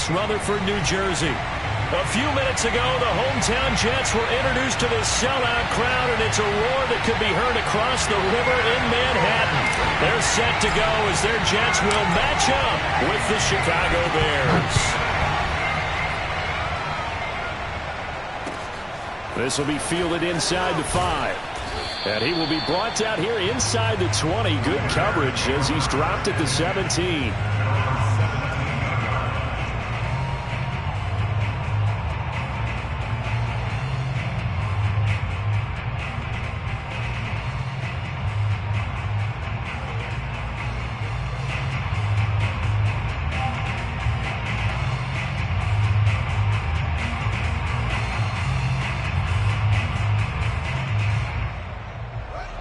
West Rutherford, New Jersey. A few minutes ago, the hometown Jets were introduced to this sellout crowd, and it's a roar that could be heard across the river in Manhattan. They're set to go as their Jets will match up with the Chicago Bears. This will be fielded inside the 5. And he will be brought out here inside the 20. Good coverage as he's dropped at the 17.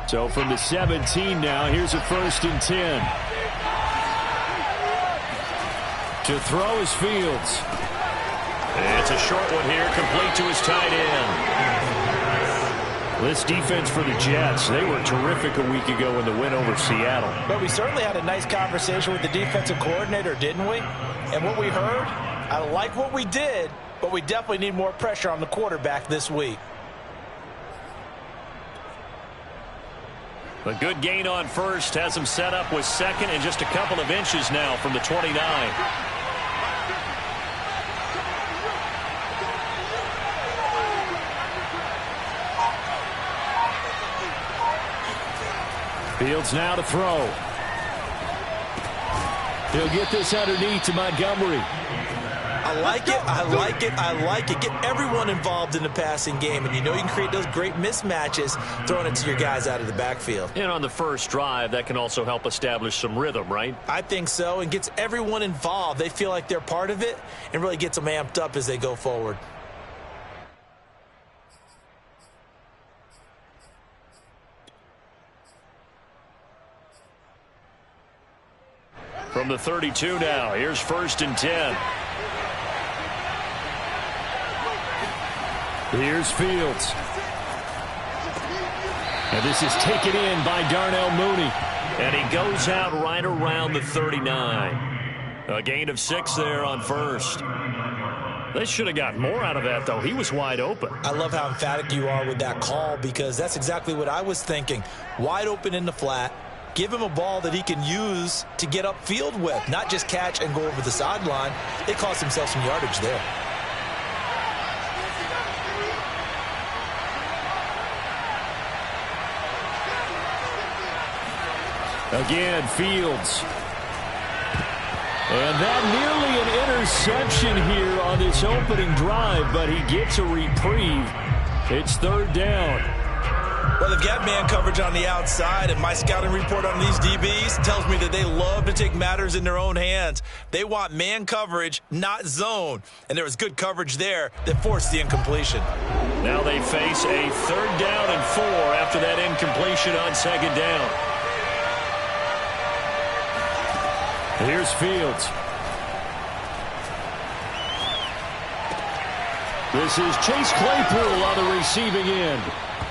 So from the 17 now, here's a 1st and 10. To throw is Fields. It's a short one here, complete to his tight end. This defense for the Jets, they were terrific a week ago in the win over Seattle. But we certainly had a nice conversation with the defensive coordinator, didn't we? And what we heard, I like what we did, but we definitely need more pressure on the quarterback this week. A good gain on first has him set up with second and just a couple of inches now from the 29. Fields now to throw. He'll get this underneath to Montgomery. I like it, I like it, I like it. Get everyone involved in the passing game, and you know you can create those great mismatches throwing it to your guys out of the backfield. And on the first drive, that can also help establish some rhythm, right? I think so, and gets everyone involved. They feel like they're part of it and really gets them amped up as they go forward. From the 32 now, here's 1st and 10. Here's Fields. And this is taken in by Darnell Mooney. And he goes out right around the 39. A gain of 6 there on first. They should have gotten more out of that, though. He was wide open. I love how emphatic you are with that call, because that's exactly what I was thinking. Wide open in the flat. Give him a ball that he can use to get upfield with, not just catch and go over the sideline. They cost themselves some yardage there. Again, Fields. And that nearly an interception here on this opening drive, but he gets a reprieve. It's 3rd down. Well, they've got man coverage on the outside, and my scouting report on these DBs tells me that they love to take matters in their own hands. They want man coverage, not zone. And there was good coverage there that forced the incompletion. Now they face a 3rd down and 4 after that incompletion on 2nd down. Here's Fields. This is Chase Claypool on the receiving end.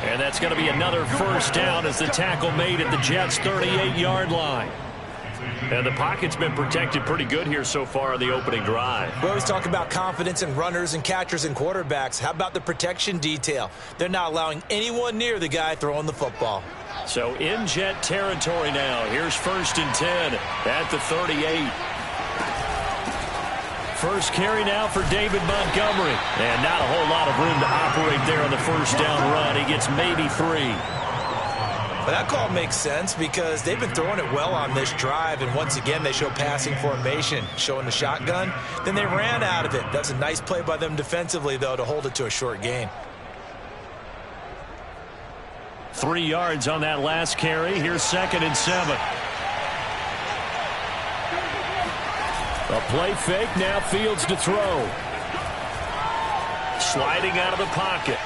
And that's going to be another 1st down as the tackle made at the Jets' 38-yard line. And the pocket's been protected pretty good here so far on the opening drive. We always talk about confidence in runners and catchers and quarterbacks. How about the protection detail? They're not allowing anyone near the guy throwing the football. So in Jet territory now. Here's 1st and 10 at the 38. First carry now for David Montgomery. And not a whole lot of room to operate there on the 1st down run. He gets maybe 3. But that call makes sense because they've been throwing it well on this drive. And once again, they show passing formation, showing the shotgun. Then they ran out of it. That's a nice play by them defensively, though, to hold it to a short gain. 3 yards on that last carry. Here's 2nd and 7. A play fake, now Fields to throw. Sliding out of the pocket.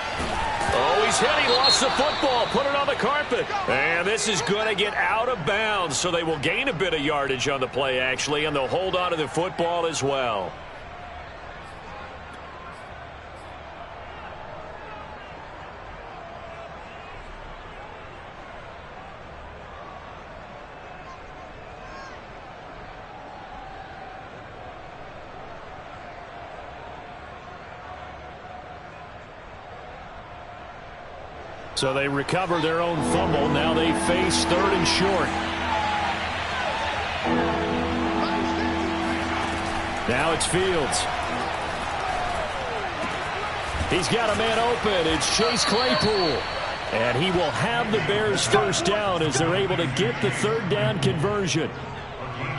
Oh, he's hit. He lost the football. Put it on the carpet. And this is going to get out of bounds, so they will gain a bit of yardage on the play, actually, and they'll hold on to the football as well. So they recover their own fumble. Now they face 3rd and short. Now it's Fields. He's got a man open. It's Chase Claypool. And he will have the Bears first down as they're able to get the 3rd down conversion.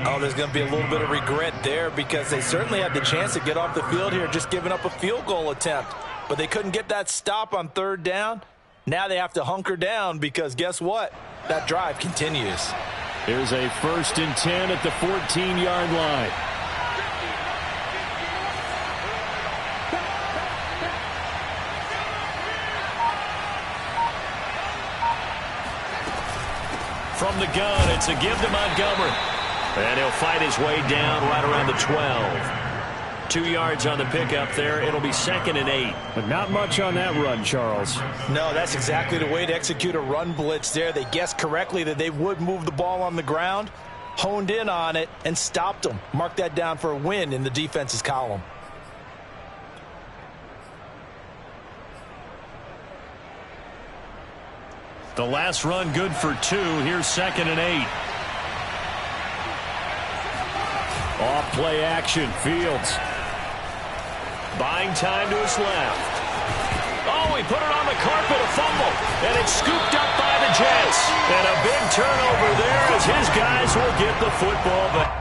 Oh, there's going to be a little bit of regret there because they certainly had the chance to get off the field here, just giving up a field goal attempt. But they couldn't get that stop on 3rd down. Now they have to hunker down because guess what? That drive continues. Here's a 1st and 10 at the 14-yard line. From the gun, it's a give to Montgomery. And he'll fight his way down right around the 12. 2 yards on the pickup there. It'll be 2nd and 8. But not much on that run, Charles. No, that's exactly the way to execute a run blitz there. They guessed correctly that they would move the ball on the ground, honed in on it, and stopped them. Mark that down for a win in the defense's column. The last run good for 2. Here's 2nd and 8. Off play action. Fields. Buying time to his left. Oh, he put it on the carpet, a fumble. And it's scooped up by the Jets. And a big turnover there as his guys will get the football back.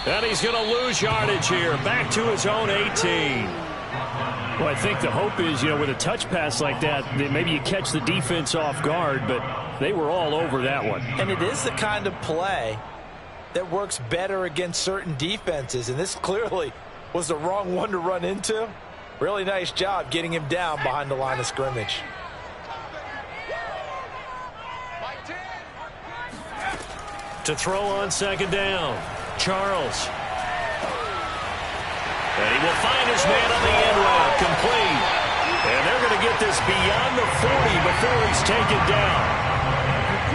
And he's going to lose yardage here. Back to his own 18. Well, I think the hope is, with a touch pass like that maybe you catch the defense off guard, but they were all over that one. And it is the kind of play that works better against certain defenses, and this clearly was the wrong one to run into. Really nice job getting him down behind the line of scrimmage. To throw on 2nd down. Charles. And he will find his man on the end route, complete. And they're going to get this beyond the 40 before he's taken down.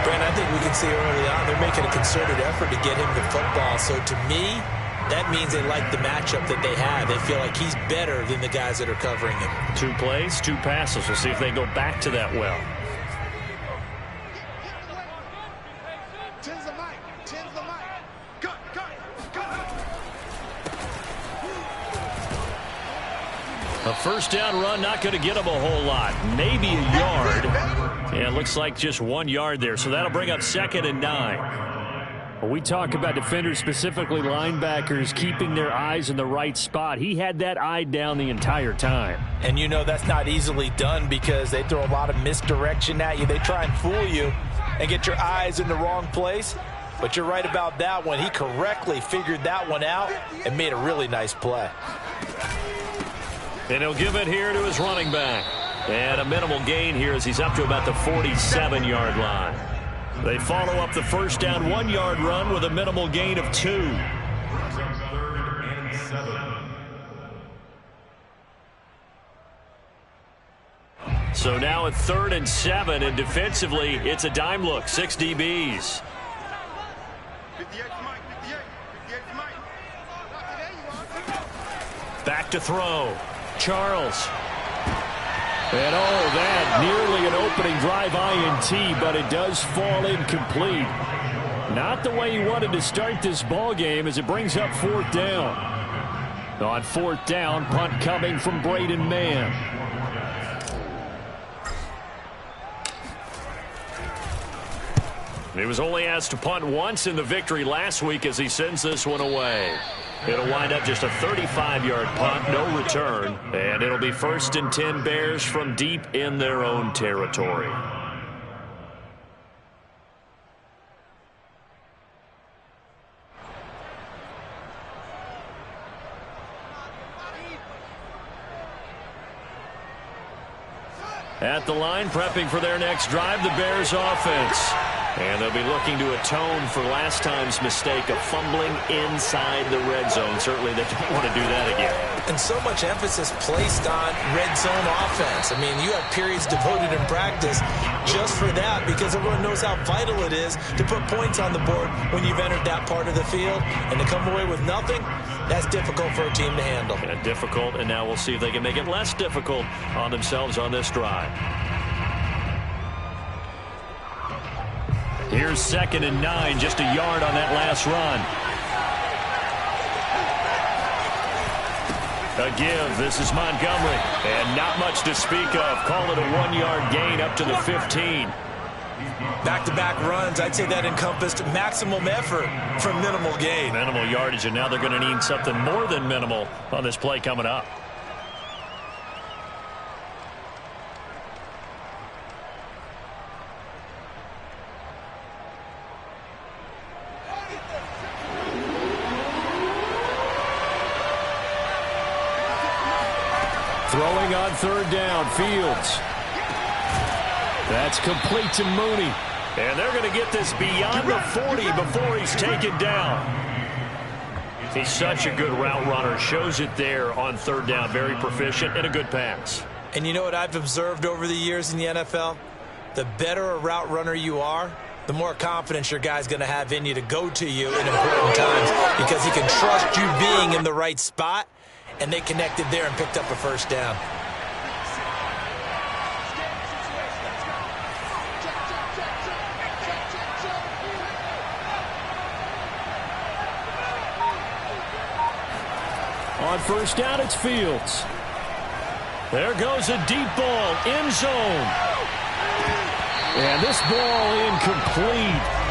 Brent, I think we can see early on they're making a concerted effort to get him the football. So to me, that means they like the matchup that they have. They feel like he's better than the guys that are covering him. 2 plays, 2 passes. We'll see if they go back to that well. A 1st down run, not going to get him a whole lot. Maybe a yard. Yeah, it looks like just 1 yard there. So that'll bring up 2nd and 9. When we talk about defenders, specifically linebackers, keeping their eyes in the right spot, he had that eye down the entire time. And that's not easily done because they throw a lot of misdirection at you. They try and fool you and get your eyes in the wrong place. But you're right about that one. He correctly figured that one out and made a really nice play. And he'll give it here to his running back. And a minimal gain here as he's up to about the 47-yard line. They follow up the 1st down 1-yard run with a minimal gain of 2. So now at 3rd and 7, and defensively, it's a dime look. 6 DBs. Back to throw. Charles. And that nearly an opening drive INT, but it does fall incomplete. Not the way he wanted to start this ball game as it brings up 4th down. On 4th down, punt coming from Braden Mann. He was only asked to punt once in the victory last week as he sends this one away. It'll wind up just a 35-yard punt, no return, and it'll be 1st and 10 Bears from deep in their own territory. At the line, prepping for their next drive, the Bears offense. And they'll be looking to atone for last time's mistake of fumbling inside the red zone. Certainly they don't want to do that again. And so much emphasis placed on red zone offense. I mean, you have periods devoted in practice just for that because everyone knows how vital it is to put points on the board when you've entered that part of the field. And to come away with nothing, that's difficult for a team to handle. And difficult, and now we'll see if they can make it less difficult on themselves on this drive. Here's 2nd and 9, just a yard on that last run. A give, this is Montgomery, and not much to speak of. Call it a 1-yard gain up to the 15. Back-to-back runs, I'd say that encompassed maximum effort for minimal gain. Minimal yardage, and now they're going to need something more than minimal on this play coming up. Throwing on 3rd down, Fields. That's complete to Mooney. And they're going to get this beyond the 40 before he's taken down. He's such a good route runner. Shows it there on 3rd down. Very proficient and a good pass. And you know what I've observed over the years in the NFL? The better a route runner you are, the more confidence your guy's going to have in you to go to you in important times because he can trust you being in the right spot. And they connected there and picked up a 1st down. On 1st down, it's Fields. There goes a deep ball, end zone. And this ball incomplete.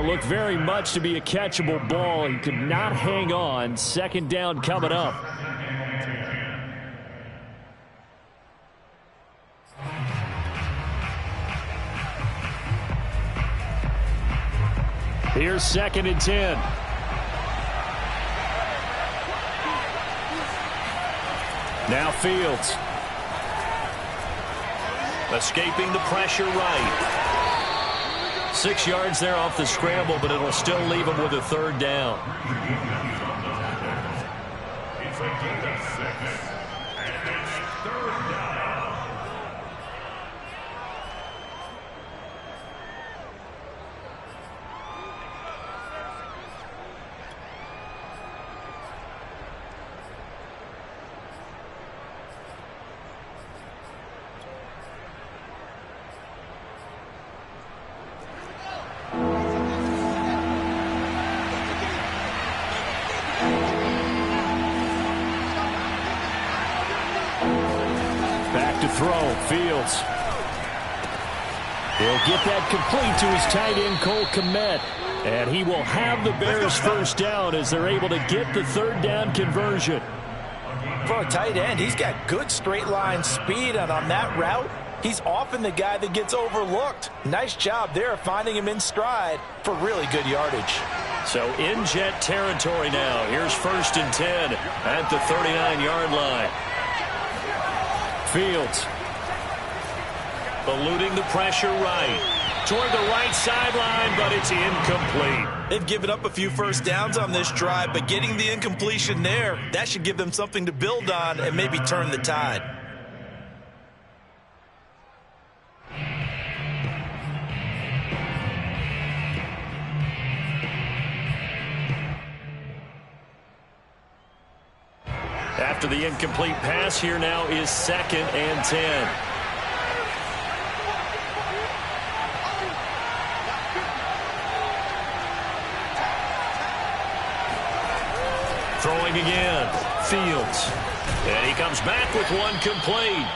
Looked very much to be a catchable ball. He could not hang on. 2nd down coming up. Here's 2nd and 10. Now Fields. Escaping the pressure right. 6 yards there off the scramble, but it'll still leave him with a 3rd down. Throw, Fields. He'll get that complete to his tight end, Cole Kmet. And he will have the Bears 1st down as they're able to get the 3rd down conversion. For a tight end, he's got good straight line speed, and on that route, he's often the guy that gets overlooked. Nice job there finding him in stride for really good yardage. So in jet territory now. Here's 1st and 10 at the 39-yard line. Fields eluding the pressure right toward the right sideline, but it's incomplete. They've given up a few 1st downs on this drive, but getting the incompletion there, that should give them something to build on and maybe turn the tide. After the incomplete pass, here now is 2nd and 10. Throwing again, Fields. And he comes back with one complete.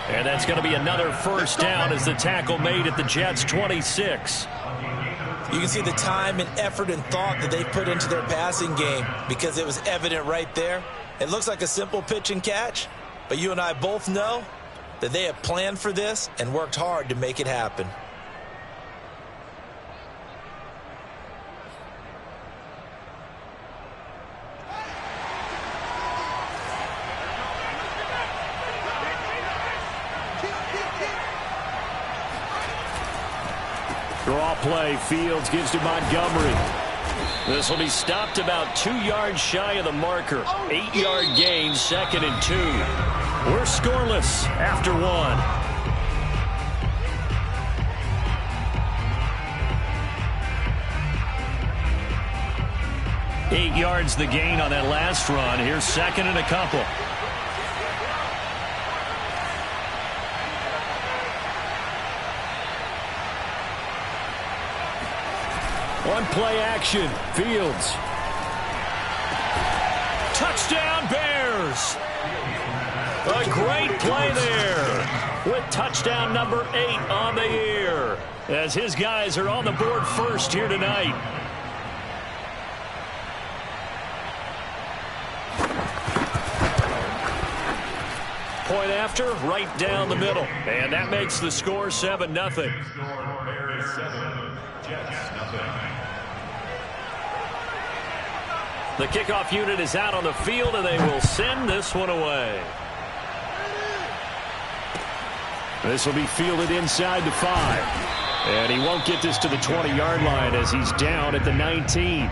And that's going to be another 1st down as the tackle made at the Jets' 26. You can see the time and effort and thought that they put into their passing game because it was evident right there. It looks like a simple pitch and catch, but you and I both know that they have planned for this and worked hard to make it happen. Draw play. Fields gives to Montgomery. This will be stopped about 2 yards shy of the marker. 8-yard gain, 2nd and 2. We're scoreless after 1. Eight yards the gain on that last run. Here's 2nd and a couple. One play action. Fields. Touchdown Bears. A great play there with touchdown number 8 on the year as his guys are on the board first here tonight. Point after, right down the middle. And that makes the score 7-0. The kickoff unit is out on the field, and they will send this one away. This will be fielded inside the 5. And he won't get this to the 20-yard line as he's down at the 19.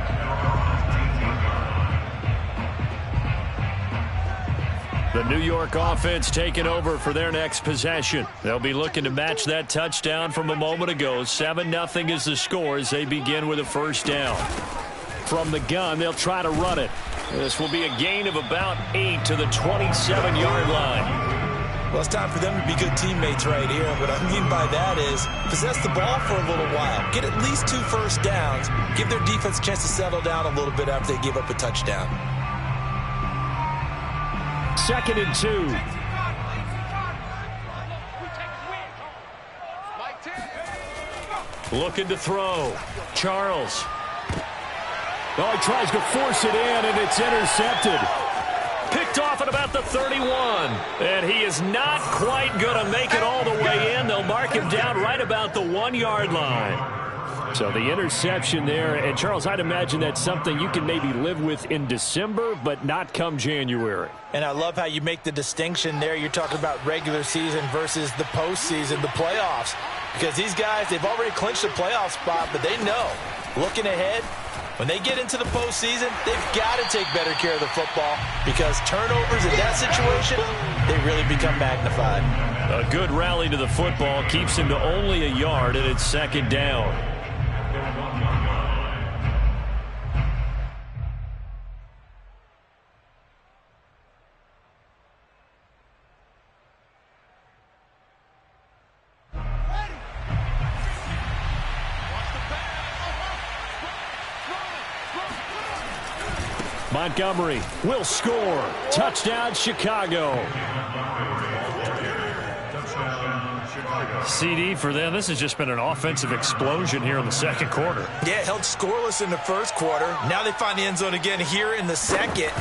The New York offense taking over for their next possession. They'll be looking to match that touchdown from a moment ago. 7-0 is the score as they begin with a first down. From the gun, they'll try to run it. This will be a gain of about 8 to the 27-yard line. Well, it's time for them to be good teammates right here. What I mean by that is possess the ball for a little while. Get at least 2 first downs. Give their defense a chance to settle down a little bit after they give up a touchdown. 2nd and 2. Looking to throw. Charles. Oh, he tries to force it in, and it's intercepted. Picked off at about the 31. And he is not quite going to make it all the way in. They'll mark him down right about the 1-yard line. So the interception there. And, Charles, I'd imagine that's something you can maybe live with in December, but not come January. And I love how you make the distinction there. You're talking about regular season versus the postseason, the playoffs. Because these guys, they've already clinched a playoff spot, but they know, looking ahead, when they get into the postseason, they've got to take better care of the football because turnovers in that situation, they really become magnified. A good rally to the football keeps him to only a yard, and it's 2nd down. Montgomery will score. Touchdown, Chicago. CD for them. This has just been an offensive explosion here in the second quarter. Yeah, held scoreless in the first quarter. Now they find the end zone again here in the second.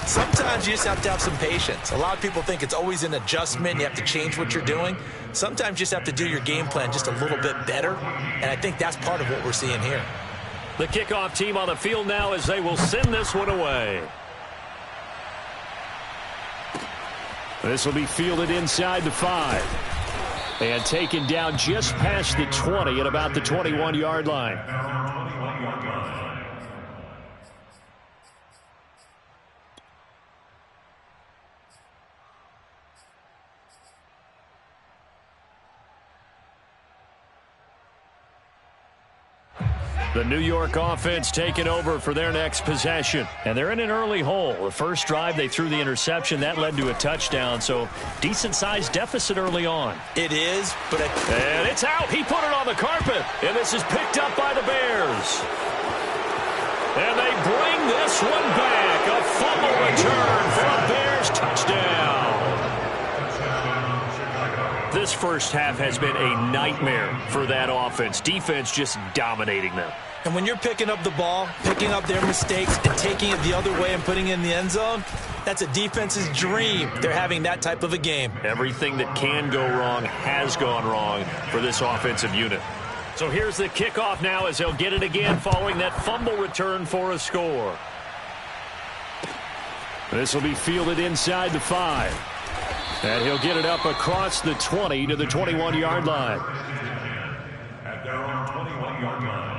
Sometimes you just have to have some patience. A lot of people think it's always an adjustment. You have to change what you're doing. Sometimes you just have to do your game plan just a little bit better. And I think that's part of what we're seeing here. The kickoff team on the field now as they will send this one away. This will be fielded inside the 5. And taken down just past the 20 at about the 21-yard line. The New York offense taking over for their next possession. And they're in an early hole. The first drive, they threw the interception. That led to a touchdown. So, decent-sized deficit early on. It is, but... And it's out. He put it on the carpet. And this is picked up by the Bears. And they bring this one back. A fumble return for a Bears touchdown. this first half has been a nightmare for that offense. Defense just dominating them. And when you're picking up the ball, picking up their mistakes, and taking it the other way and putting it in the end zone, that's a defense's dream. They're having that type of a game. Everything that can go wrong has gone wrong for this offensive unit. So here's the kickoff now as they'll get it again following that fumble return for a score. This will be fielded inside the 5. And he'll get it up across the 20 to the 21-yard line. At their own 21-yard line.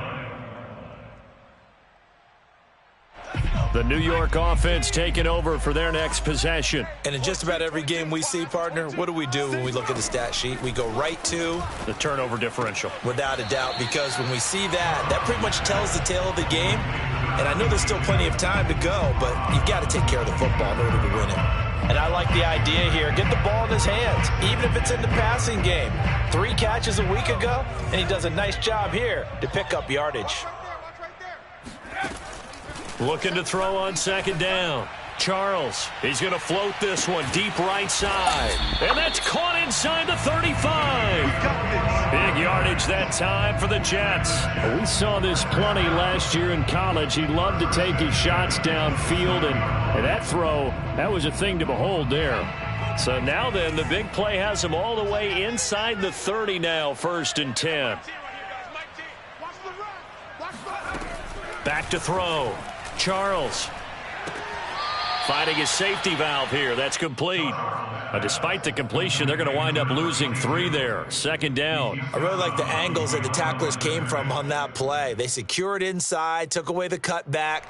The New York offense taking over for their next possession. And in just about every game we see, partner, what do we do when we look at the stat sheet? We go right to the turnover differential. Without a doubt, because when we see that, that pretty much tells the tale of the game. And I know there's still plenty of time to go, but you've got to take care of the football in order to win it. And I like the idea here. Get the ball in his hands, even if it's in the passing game. 3 catches a week ago, and he does a nice job here to pick up yardage. Looking to throw on second down. Charles, he's going to float this one deep right side. And that's caught inside the 35. Big yardage that time for the Jets. We saw this plenty last year in college. He loved to take his shots downfield, and that throw, that was a thing to behold there. So now then, the big play has him all the way inside the 30 now, 1st and 10. Back to throw. Charles finding his safety valve here. That's complete. Despite the completion, they're going to wind up losing 3 there. 2nd down. I really like the angles that the tacklers came from on that play. They secured inside, took away the cutback.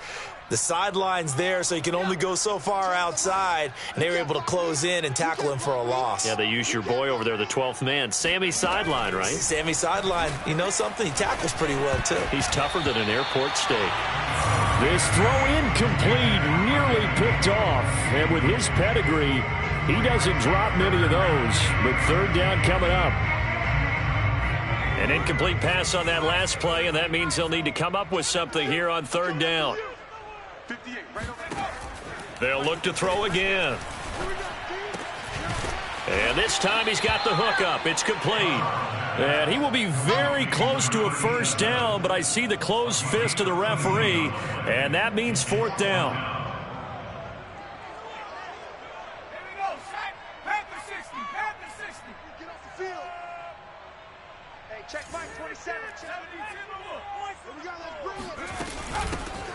The sideline's there, so you can only go so far outside, and they were able to close in and tackle him for a loss. Yeah, they used your boy over there, the 12th man. Sammy Sideline, right? Sammy Sideline. You know something? He tackles pretty well, too. He's tougher than an airport steak. This throw incomplete, nearly picked off. And with his pedigree, he doesn't drop many of those. But 3rd down coming up. An incomplete pass on that last play, and that means they'll need to come up with something here on 3rd down. They'll look to throw again. And this time he's got the hook up. It's complete. And he will be very close to a 1st down, but I see the closed fist of the referee, and that means 4th down.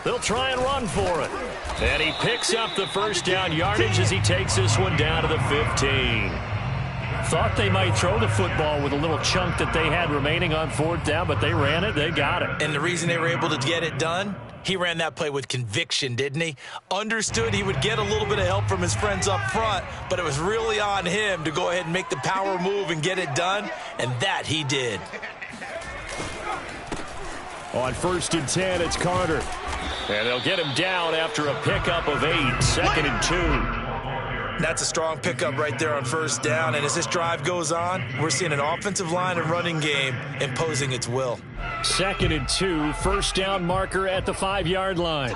They'll try and run for it. And he picks up the 1st down yardage as he takes this one down to the 15. Thought they might throw the football with a little chunk that they had remaining on 4th down, but they ran it. They got it. And the reason they were able to get it done, he ran that play with conviction, didn't he? Understood he would get a little bit of help from his friends up front, but it was really on him to go ahead and make the power move and get it done, and that he did. On 1st and 10, it's Carter. And they'll get him down after a pickup of 8, 2nd and 2. That's a strong pickup right there on 1st down. And as this drive goes on, we're seeing an offensive line and running game imposing its will. 2nd and 2, 1st down marker at the 5-yard line.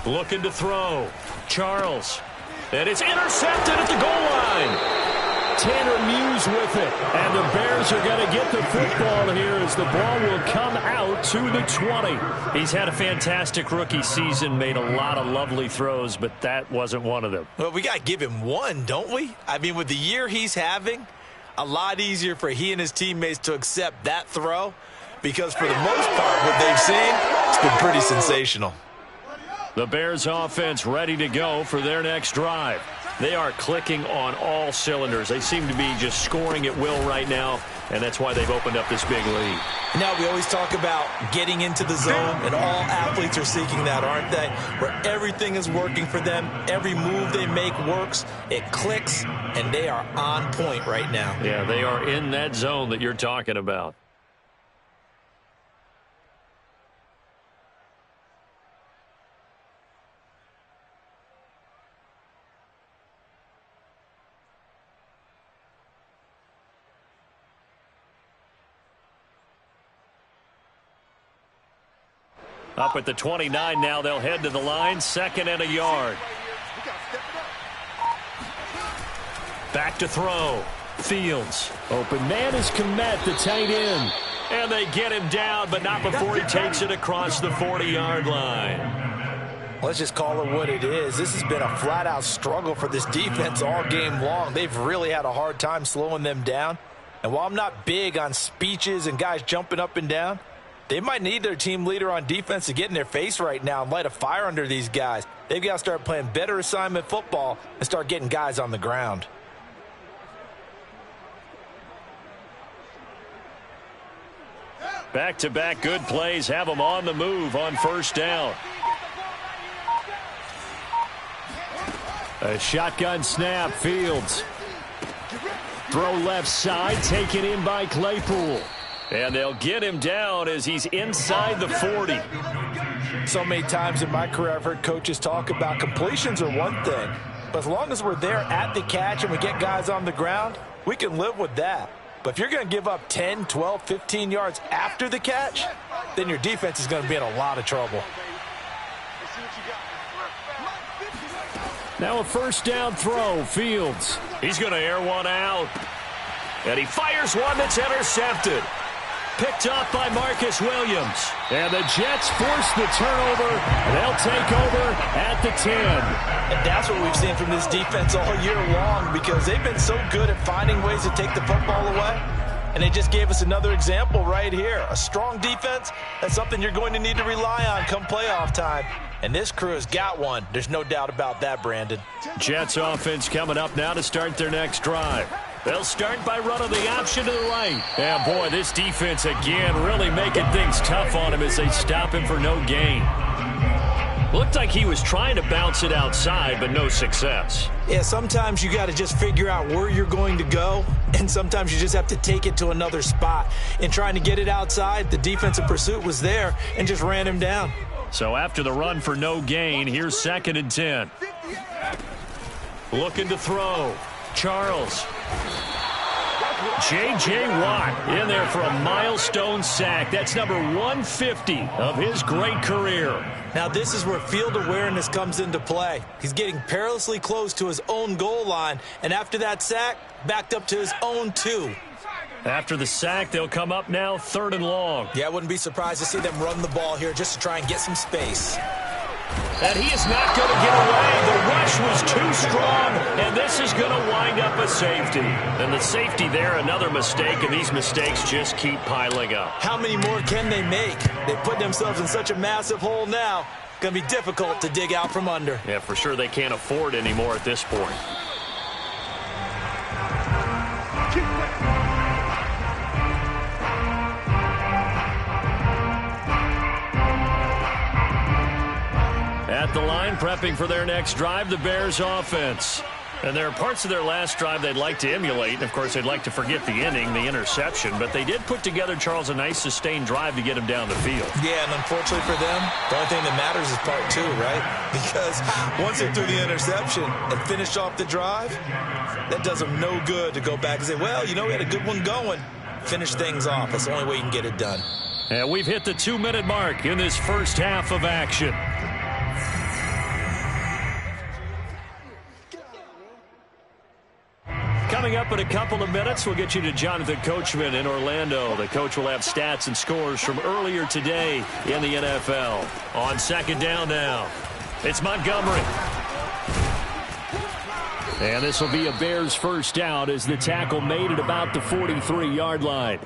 Looking to throw. Charles. And it's intercepted at the goal line. Tanner Muse with it. And the Bears are going to get the football here as the ball will come out to the 20. He's had a fantastic rookie season, made a lot of lovely throws, but that wasn't one of them. Well, we got to give him one, don't we? I mean, with the year he's having, a lot easier for he and his teammates to accept that throw because for the most part, what they've seen, it's been pretty sensational. The Bears offense ready to go for their next drive. They are clicking on all cylinders. They seem to be just scoring at will right now, and that's why they've opened up this big lead. Now, we always talk about getting into the zone, and all athletes are seeking that, aren't they? Where everything is working for them. Every move they make works. It clicks, and they are on point right now. Yeah, they are in that zone that you're talking about. Up at the 29 now, they'll head to the line, 2nd and a yard. Back to throw. Fields. Open man is Kmet, the tight end. And they get him down, but not before he takes it across the 40-yard line. Let's just call it what it is. This has been a flat-out struggle for this defense all game long. They've really had a hard time slowing them down. And while I'm not big on speeches and guys jumping up and down, they might need their team leader on defense to get in their face right now and light a fire under these guys. They've got to start playing better assignment football and start getting guys on the ground. Back-to-back good plays have them on the move on first down. A shotgun snap, Fields. Throw left side, taken in by Claypool. And they'll get him down as he's inside the 40. So many times in my career I've heard coaches talk about completions are one thing, but as long as we're there at the catch and we get guys on the ground, we can live with that. But if you're going to give up 10, 12, 15 yards after the catch, then your defense is going to be in a lot of trouble. Now a first down throw, Fields. He's going to air one out. And he fires one that's intercepted. Picked up by Marcus Williams. And the Jets force the turnover. They'll take over at the 10. And that's what we've seen from this defense all year long, because they've been so good at finding ways to take the football away. And they just gave us another example right here. A strong defense, that's something you're going to need to rely on come playoff time. And this crew has got one. There's no doubt about that, Brandon. Jets offense coming up now to start their next drive. They'll start by running the option to the right. And, boy, this defense again really making things tough on him as they stop him for no gain. Looked like he was trying to bounce it outside, but no success. Yeah, sometimes you got to just figure out where you're going to go, and sometimes you just have to take it to another spot. In trying to get it outside, the defensive pursuit was there and just ran him down. So after the run for no gain, here's 2nd and 10. Looking to throw. Charles. J.J. Watt in there for a milestone sack. That's number 150 of his great career. Now this is where field awareness comes into play. He's getting perilously close to his own goal line, and after that sack, backed up to his own 2. After the sack, they'll come up now 3rd and long. Yeah, I wouldn't be surprised to see them run the ball here just to try and get some space. And he is not going to get away. The rush was too strong, and this is going to wind up a safety. And the safety there, another mistake, and these mistakes just keep piling up. How many more can they make? They put themselves in such a massive hole now. Going to be difficult to dig out from under. Yeah, for sure they can't afford any more at this point. At the line, prepping for their next drive, the Bears offense. And there are parts of their last drive they'd like to emulate. And, of course, they'd like to forget the inning, the interception. But they did put together, Charles, a nice sustained drive to get him down the field. Yeah, and unfortunately for them, the only thing that matters is part 2, right? Because once they threw the interception and finished off the drive, that does them no good to go back and say, well, you know, we had a good one going. Finish things off. That's the only way you can get it done. And we've hit the 2-minute mark in this first half of action. Coming up in a couple of minutes, we'll get you to Jonathan Coachman in Orlando. The coach will have stats and scores from earlier today in the NFL. On 2nd down now, it's Montgomery. And this will be a Bears first down as the tackle made at about the 43-yard line.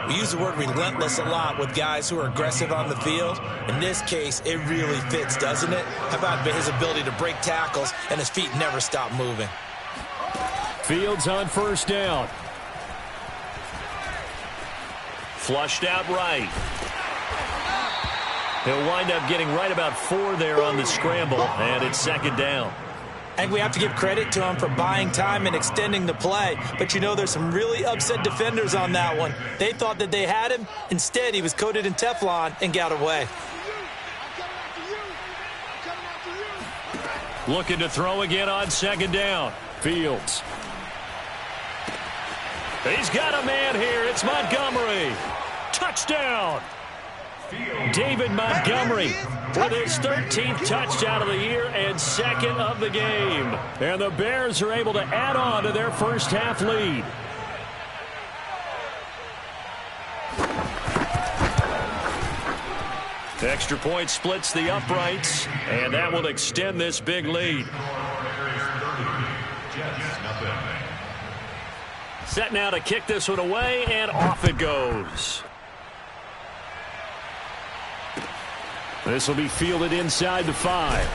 We use the word relentless a lot with guys who are aggressive on the field. In this case, it really fits, doesn't it? How about his ability to break tackles and his feet never stop moving? Fields on first down. Flushed out right. He'll wind up getting right about 4 there on the scramble, and it's 2nd down. I think we have to give credit to him for buying time and extending the play. But, you know, there's some really upset defenders on that one. They thought that they had him. Instead, he was coated in Teflon and got away. Looking to throw again on 2nd down. Fields. He's got a man here. It's Montgomery. Touchdown. David Montgomery with his 13th touchdown of the year and second of the game. And the Bears are able to add on to their first half lead. Extra point splits the uprights, and that will extend this big lead. Set now to kick this one away, and off it goes. This will be fielded inside the 5.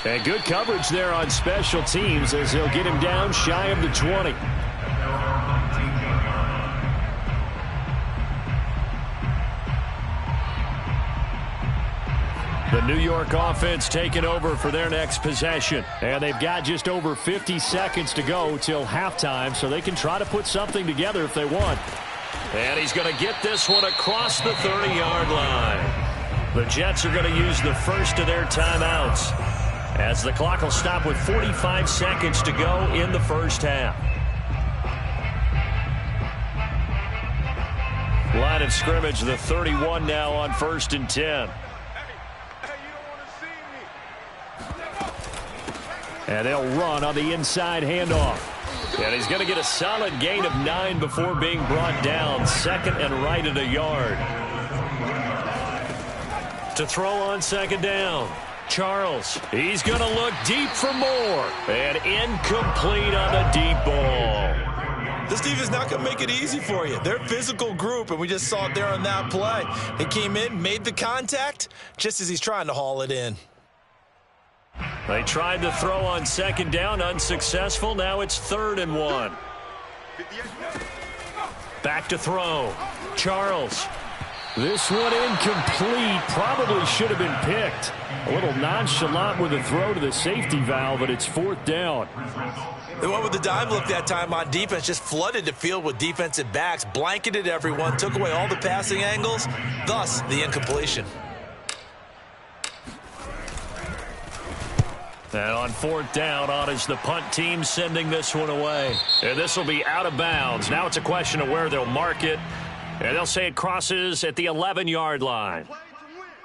And good coverage there on special teams as they'll get him down shy of the 20. The New York offense taking over for their next possession. And they've got just over 50 seconds to go till halftime, so they can try to put something together if they want. And he's going to get this one across the 30-yard line. The Jets are going to use the first of their timeouts as the clock will stop with 45 seconds to go in the first half. Line of scrimmage, the 31 now on 1st and 10. And they'll run on the inside handoff. And he's going to get a solid gain of 9 before being brought down. Second and right at a yard. To throw on second down. Charles, he's going to look deep for more. And incomplete on the deep ball. This defense is not going to make it easy for you. They're a physical group, and we just saw it there on that play. He came in, made the contact, just as he's trying to haul it in. They tried to throw on second down, unsuccessful. Now it's 3rd and 1. Back to throw. Charles. This one incomplete. Probably should have been picked. A little nonchalant with a throw to the safety valve, but it's 4th down. They went with the dime look that time on defense, just flooded the field with defensive backs, blanketed everyone, took away all the passing angles, thus the incompletion. And on 4th down, on is the punt team sending this one away. And this will be out of bounds. Now it's a question of where they'll mark it. And they'll say it crosses at the 11-yard line.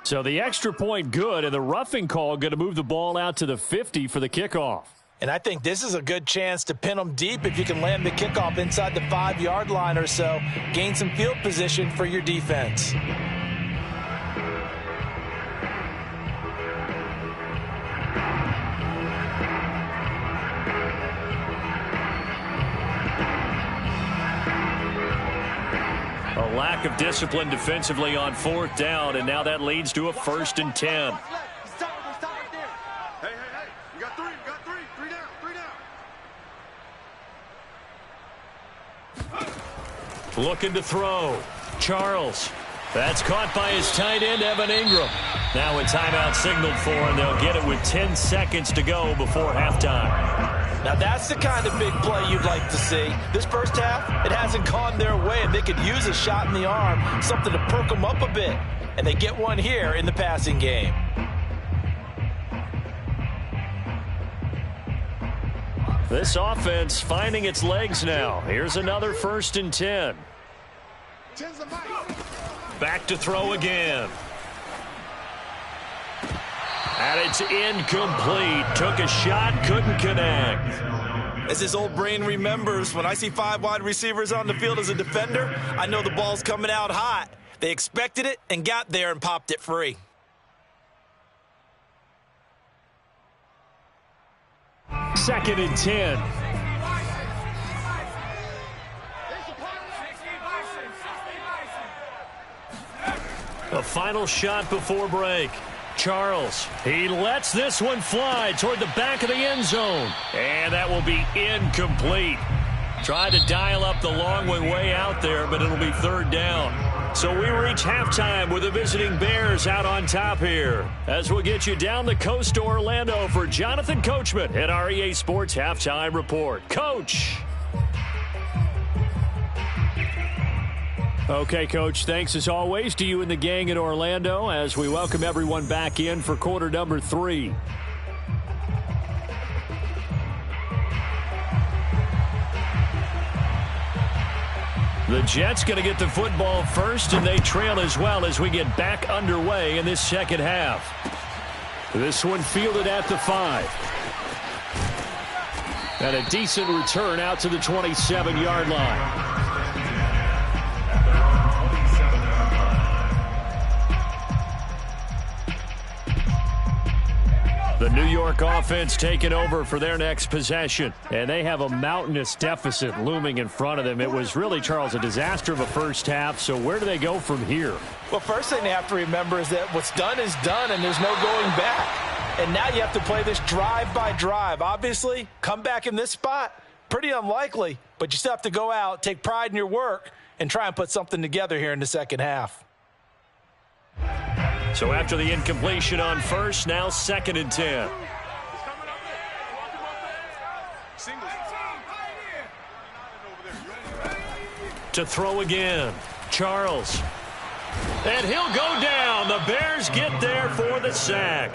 So the extra point good, and the roughing call going to move the ball out to the 50 for the kickoff. And I think this is a good chance to pin them deep if you can land the kickoff inside the 5-yard line or so. Gain some field position for your defense. A lack of discipline defensively on 4th down, and now that leads to a 1st and 10. Hey, you got 3, three down. Looking to throw. Charles. That's caught by his tight end, Evan Ingram. Now a timeout signaled for, and they'll get it with 10 seconds to go before halftime. Now that's the kind of big play you'd like to see. This first half, it hasn't gone their way, and they could use a shot in the arm, something to perk them up a bit. And they get one here in the passing game. This offense finding its legs now. Here's another 1st and 10. Back to throw again. And it's incomplete. Took a shot, couldn't connect. As his old brain remembers, when I see 5 wide receivers on the field as a defender, I know the ball's coming out hot. They expected it and got there and popped it free. Second and 10. A final shot before break. Charles, he lets this one fly toward the back of the end zone. And that will be incomplete. Tried to dial up the long one way out there, but it'll be 3rd down. So we reach halftime with the visiting Bears out on top here. As we'll get you down the coast to Orlando for Jonathan Coachman at our EA Sports Halftime Report. Coach. Okay, Coach, thanks as always to you and the gang at Orlando as we welcome everyone back in for quarter number 3. The Jets going to get the football first, and they trail as well as we get back underway in this second half. This one fielded at the 5. And a decent return out to the 27-yard line. The New York offense taking over for their next possession. And they have a mountainous deficit looming in front of them. It was really, Charles, a disaster of a first half. So where do they go from here? Well, first thing they have to remember is that what's done is done, and there's no going back. And now you have to play this drive by drive. Obviously, come back in this spot, pretty unlikely. But you still have to go out, take pride in your work, and try and put something together here in the second half. So after the incompletion on first, now 2nd and 10. To throw again, Charles. And he'll go down. The Bears get there for the sack.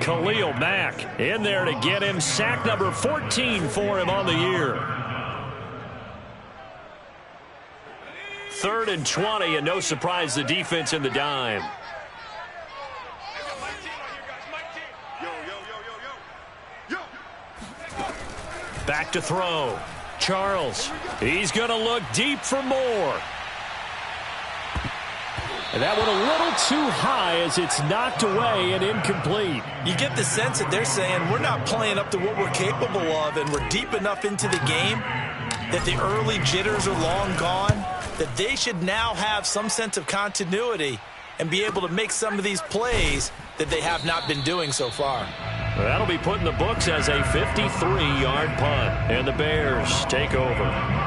Khalil Mack in there to get him. Sack number 14 for him on the year. 3rd and 20, and no surprise, the defense in the dime. Back to throw. Charles. He's going to look deep for more. And that one a little too high as it's knocked away and incomplete. You get the sense that they're saying we're not playing up to what we're capable of, and we're deep enough into the game that the early jitters are long gone, that they should now have some sense of continuity and be able to make some of these plays that they have not been doing so far. That'll be put in the books as a 53-yard punt, and the Bears take over.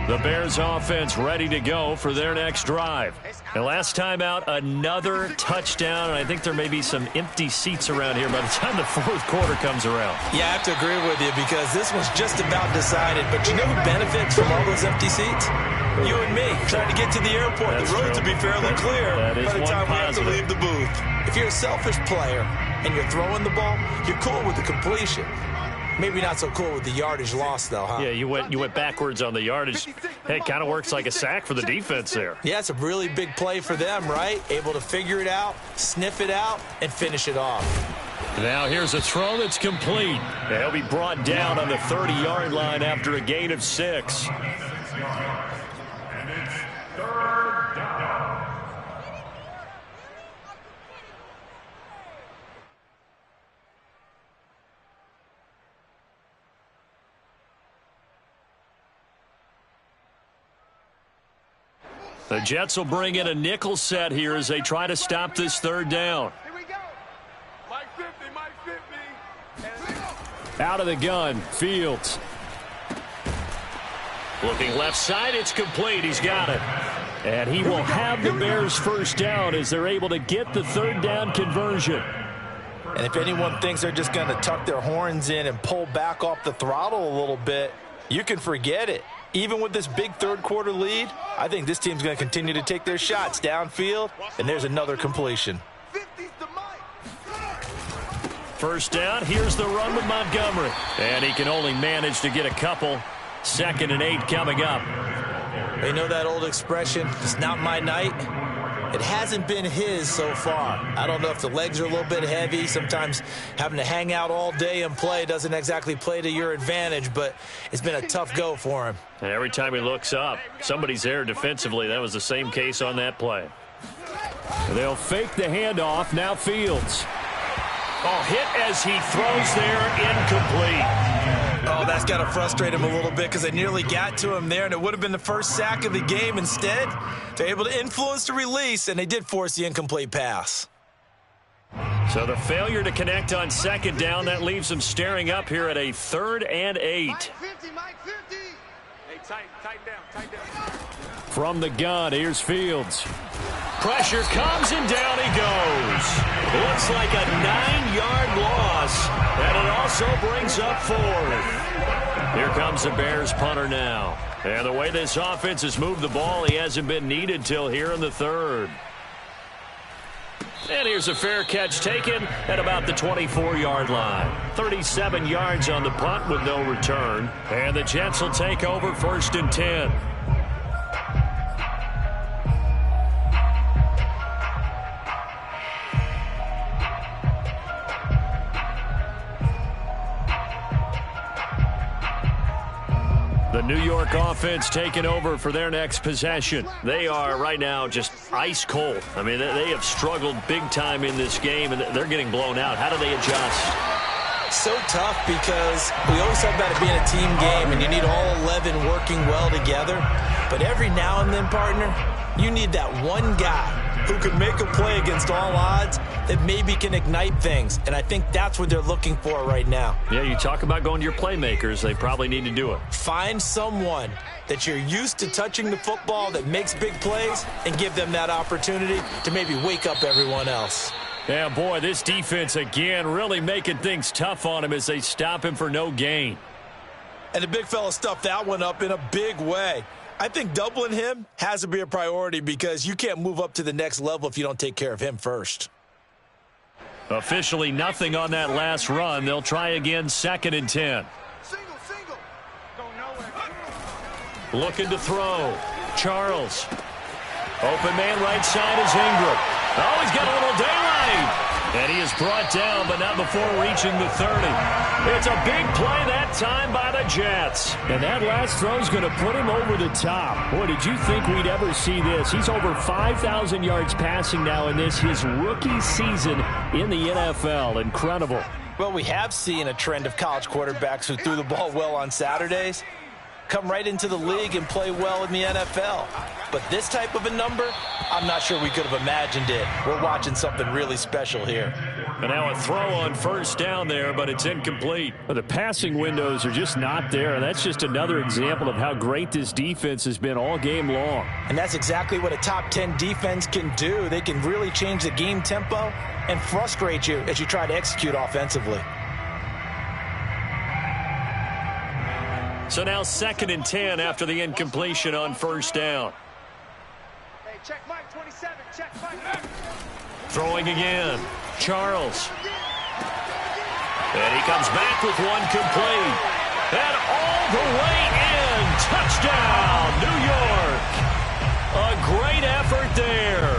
The Bears offense ready to go for their next drive. And last time out, another touchdown, and I think there may be some empty seats around here by the time the 4th quarter comes around. Yeah, I have to agree with you because this one's just about decided. But you know who benefits from all those empty seats? You and me, trying to get to the airport. That's the roads true. will be fairly clear That is by the time we have to positive. leave the booth. If you're a selfish player and you're throwing the ball, you're cool with the completion. Maybe not so cool with the yardage loss, though, huh? Yeah, you went backwards on the yardage. Hey, it kind of works like a sack for the defense there. Yeah, it's a really big play for them, right? Able to figure it out, sniff it out, and finish it off. Now here's a throw that's complete. They'll be brought down on the 30-yard line after a gain of 6. The Jets will bring in a nickel set here as they try to stop this 3rd down. Here we go. Mike 50, Mike 50. Out of the gun, Fields. Looking left side, it's complete. He's got it. And he will have the Bears first down as they're able to get the 3rd down conversion. And if anyone thinks they're just going to tuck their horns in and pull back off the throttle a little bit, you can forget it. Even with this big 3rd quarter lead, I think this team's going to continue to take their shots downfield, and there's another completion. 50's the Mike. First down, here's the run with Montgomery. And he can only manage to get a couple. 2nd and 8 coming up. You know that old expression, it's not my night? It hasn't been his so far. I don't know if the legs are a little bit heavy. Sometimes having to hang out all day and play doesn't exactly play to your advantage, but it's been a tough go for him. And every time he looks up, somebody's there defensively. That was the same case on that play. They'll fake the handoff. Now Fields. Oh, hit as he throws there, incomplete. Oh, that's got to frustrate him a little bit because they nearly got to him there, and it would have been the first sack of the game. Instead, they're able to influence the release, and they did force the incomplete pass. So the failure to connect on 2nd down, that leaves them staring up here at a 3rd and 8. Mike 50, Mike 50. Hey, tighten down. From the gun, here's Fields. Pressure comes and down he goes. Looks like a 9-yard loss, and it also brings up 4th. Here comes the Bears punter now. And the way this offense has moved the ball, he hasn't been needed till here in the 3rd. And here's a fair catch taken at about the 24-yard line. 37 yards on the punt with no return. And the Jets will take over 1st and 10. The New York offense taking over for their next possession. They are right now just ice cold. I mean, they have struggled big time in this game, and they're getting blown out. How do they adjust? So tough because we always talk about it being a team game, and you need all 11 working well together. But every now and then, partner, you need that one guy who can make a play against all odds that maybe can ignite things. And I think that's what they're looking for right now. Yeah, you talk about going to your playmakers. They probably need to do it. Find someone that you're used to touching the football that makes big plays and give them that opportunity to maybe wake up everyone else. Yeah, boy, this defense again really making things tough on him as they stop him for no gain. And the big fella stuffed that one up in a big way. I think doubling him has to be a priority because you can't move up to the next level if you don't take care of him first. Officially nothing on that last run. They'll try again, 2nd and 10. Single. Go nowhere. Looking to throw. Charles. Open man right side is Ingram. Oh, he's got a little daylight. And he is brought down, but not before reaching the 30. It's a big play that time by the Jets. And that last throw is going to put him over the top. Boy, did you think we'd ever see this? He's over 5,000 yards passing now in this, his rookie season in the NFL. Incredible. Well, we have seen a trend of college quarterbacks who threw the ball well on Saturdays come right into the league and play well in the NFL. But this type of a number, I'm not sure we could have imagined it. We're watching something really special here. And now a throw on 1st down there, but it's incomplete. The passing windows are just not there. That's just another example of how great this defense has been all game long. And that's exactly what a top 10 defense can do. They can really change the game tempo and frustrate you as you try to execute offensively. So now 2nd and 10 after the incompletion on 1st down. Hey, check Mike 27. Check Mike. Throwing again. Charles. And he comes back with one complete. And all the way in. Touchdown, New York. A great effort there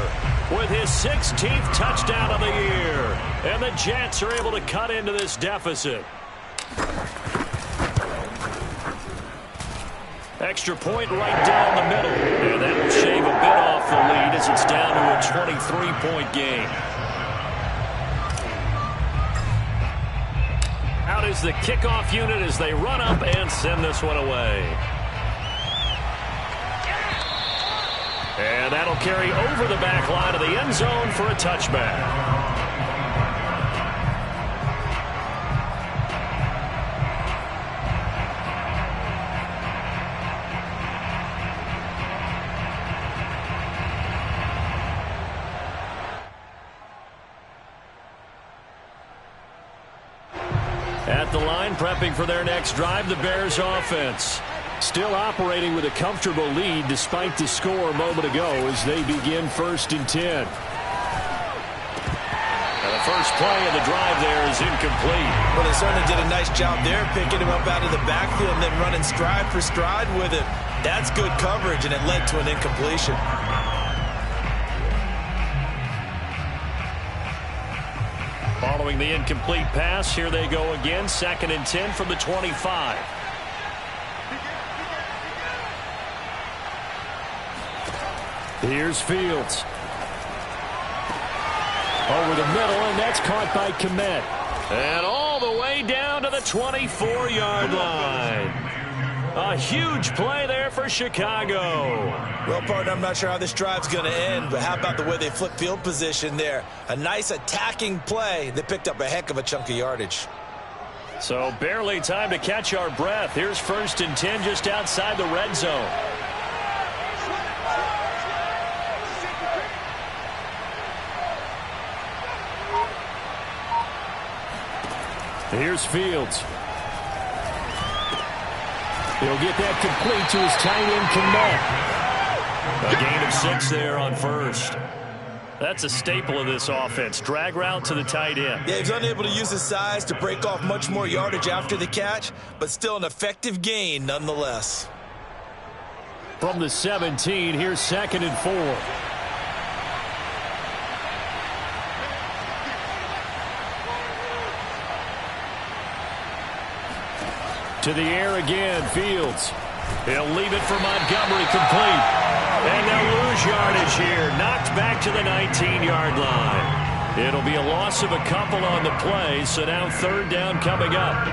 with his 16th touchdown of the year. And the Jets are able to cut into this deficit. Extra point right down the middle. And that will shave a bit off the lead as it's down to a 23-point game. Out is the kickoff unit as they run up and send this one away. And that'll carry over the back line of the end zone for a touchback. At the line, prepping for their next drive, the Bears offense. Still operating with a comfortable lead despite the score a moment ago as they begin 1st and 10. And the first play of the drive there is incomplete. Well, they certainly did a nice job there, picking him up out of the backfield and then running stride for stride with him. That's good coverage, and it led to an incompletion. Following the incomplete pass, here they go again. 2nd and 10 from the 25. Here's Fields. Over the middle, and that's caught by Kmet. And all the way down to the 24-yard line. A huge play there for Chicago. Well, partner, I'm not sure how this drive's going to end, but how about the way they flip field position there? A nice attacking play that picked up a heck of a chunk of yardage. So barely time to catch our breath. Here's 1st and 10 just outside the red zone. Here's Fields. He'll get that complete to his tight end, Kmet. A gain of 6 there on 1st. That's a staple of this offense. Drag route to the tight end. Yeah, he's unable to use his size to break off much more yardage after the catch, but still an effective gain nonetheless. From the 17, here's 2nd and 4. To the air again, Fields. He'll leave it for Montgomery, complete. And they'll lose yardage here. Knocked back to the 19-yard line. It'll be a loss of a couple on the play, so now 3rd down coming up.